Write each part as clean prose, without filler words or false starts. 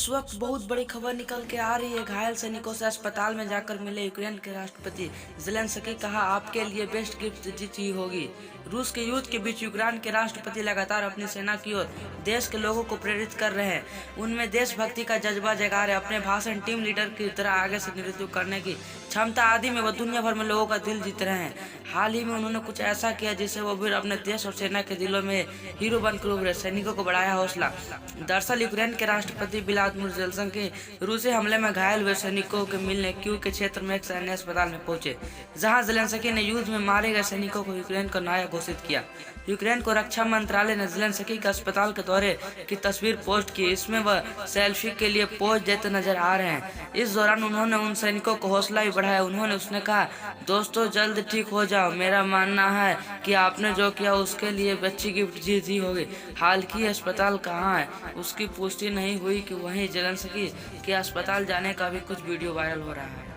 वक्त बहुत बड़ी खबर निकल के आ रही है। घायल सैनिकों से अस्पताल में जाकर मिले यूक्रेन के राष्ट्रपति ज़ेलेंस्की। कहा, आपके लिए बेस्ट गिफ्ट जीत ही होगी। रूस के युद्ध के बीच यूक्रेन के राष्ट्रपति लगातार अपनी सेना की ओर देश के लोगों को प्रेरित कर रहे हैं। उनमें देशभक्ति का जज्बा जगा रहे। अपने भाषण टीम लीडर की तरह आगे से नेतृत्व करने की क्षमता आदि में वो दुनिया भर में लोगों का दिल जीत रहे हैं। हाल ही में उन्होंने कुछ ऐसा किया जिससे वो भी अपने देश और सेना के दिलों में हीरो बनकर उभरे। सैनिकों को बढ़ाया हौसला। दरअसल यूक्रेन के राष्ट्रपति व्लादिमीर ज़ेलेंस्की रूसी हमले में घायल हुए सैनिकों के मिलने कीव के क्षेत्र में एक सैन्य अस्पताल में पहुंचे, जहां ज़ेलेंस्की ने युद्ध में मारे गए सैनिकों को यूक्रेन का नायक घोषित किया। यूक्रेन को रक्षा मंत्रालय ने ज़ेलेंस्की के अस्पताल के दौरे की तस्वीर पोस्ट की। इसमें वह सेल्फी के लिए पोज देते नजर आ रहे हैं। इस दौरान उन्होंने उन सैनिकों को हौसला भी बढ़ाया। उसने कहा, दोस्तों जल्द ठीक हो जाओ। मेरा मानना है कि आपने जो किया उसके लिए अच्छी गिफ्ट जीत ही होगी। हाल की अस्पताल कहाँ है उसकी पुष्टि नहीं हुई कि वहीं ज़ेलेंस्की के अस्पताल जाने का भी कुछ वीडियो वायरल हो रहा है।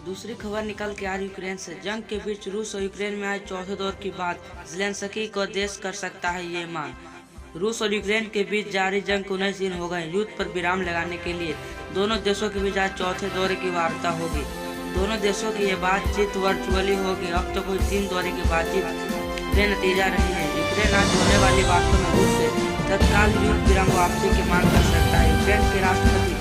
दूसरी खबर निकल के आ रही यूक्रेन से। जंग के बीच रूस और यूक्रेन में आज चौथे दौर की बात। ज़ेलेंस्की को देश कर सकता है ये मांग। रूस और यूक्रेन के बीच जारी जंग को 19 दिन हो गए। युद्ध पर विराम लगाने के लिए दोनों देशों के बीच आज चौथे दौरे की वार्ता होगी। दोनों देशों की ये बातचीत वर्चुअली होगी। अब तो कोई 3 दौरे की बातचीत बेनतीजा रही है। यूक्रेन आज होने वाली बातों में रूस से तत्काल युद्ध विराम वापसी की मांग कर सकता है। यूक्रेन के राष्ट्रपति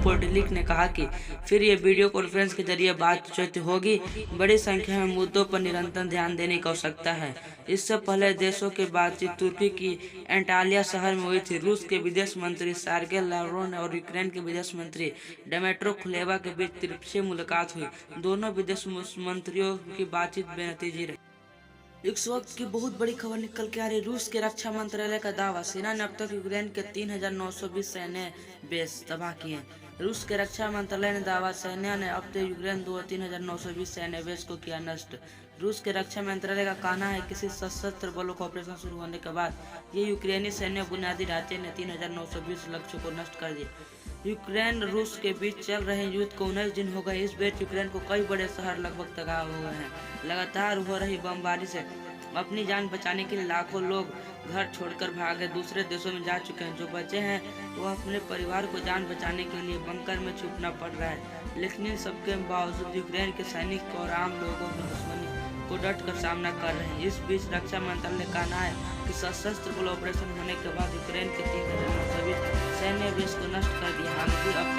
पोटलिक ने कहा कि फिर ये वीडियो कॉन्फ्रेंस के जरिए बातचीत होगी। बड़ी संख्या में मुद्दों पर निरंतर ध्यान देने की आवश्यकता है। इससे पहले देशों की बातचीत तुर्की की एंटालिया शहर में हुई थी। रूस के विदेश मंत्री सर्गेई लावरोव और यूक्रेन के विदेश मंत्री डमित्रो कुलेबा के बीच त्रिपक्षीय मुलाकात हुई। दोनों विदेश मंत्रियों की बातचीत बेनतीजी रही। इस वक्त की बहुत बड़ी खबर निकल के आ रही। रूस के रक्षा मंत्रालय का दावा, सेना ने अब तक यूक्रेन के 3920 सैन्य बेस तबाह किए। रूस के रक्षा मंत्रालय ने दावा, सेना ने अब तक यूक्रेन 3920 सैन्य बेस को किया नष्ट। रूस के रक्षा मंत्रालय का कहना है कि किसी सशस्त्र बलों का ऑपरेशन शुरू होने के बाद ये यूक्रेनी सैन्य बुनियादी ढांचे ने 3920 लक्ष्यों को नष्ट कर दिया। यूक्रेन रूस के बीच चल रहे युद्ध को 19 दिन हो गए। इस बीच यूक्रेन को कई बड़े शहर लगभग तबाह हो गए हैं। लगातार हो रही बमबारी से अपनी जान बचाने के लिए लाखों लोग घर छोड़कर भागे दूसरे देशों में जा चुके हैं। जो बचे हैं वो अपने परिवार को जान बचाने के लिए बंकर में छुपना पड़ रहा है। लेकिन इन सबके बावजूद यूक्रेन के सैनिक और आम लोगों की दुश्मनी को डट कर सामना कर रहे हैं। इस बीच रक्षा मंत्रालय का कहना है कि सशस्त्र बल ऑपरेशन होने के बाद यूक्रेन के 3920 सैन्य बेस को नष्ट कर दिया। हालांकि अब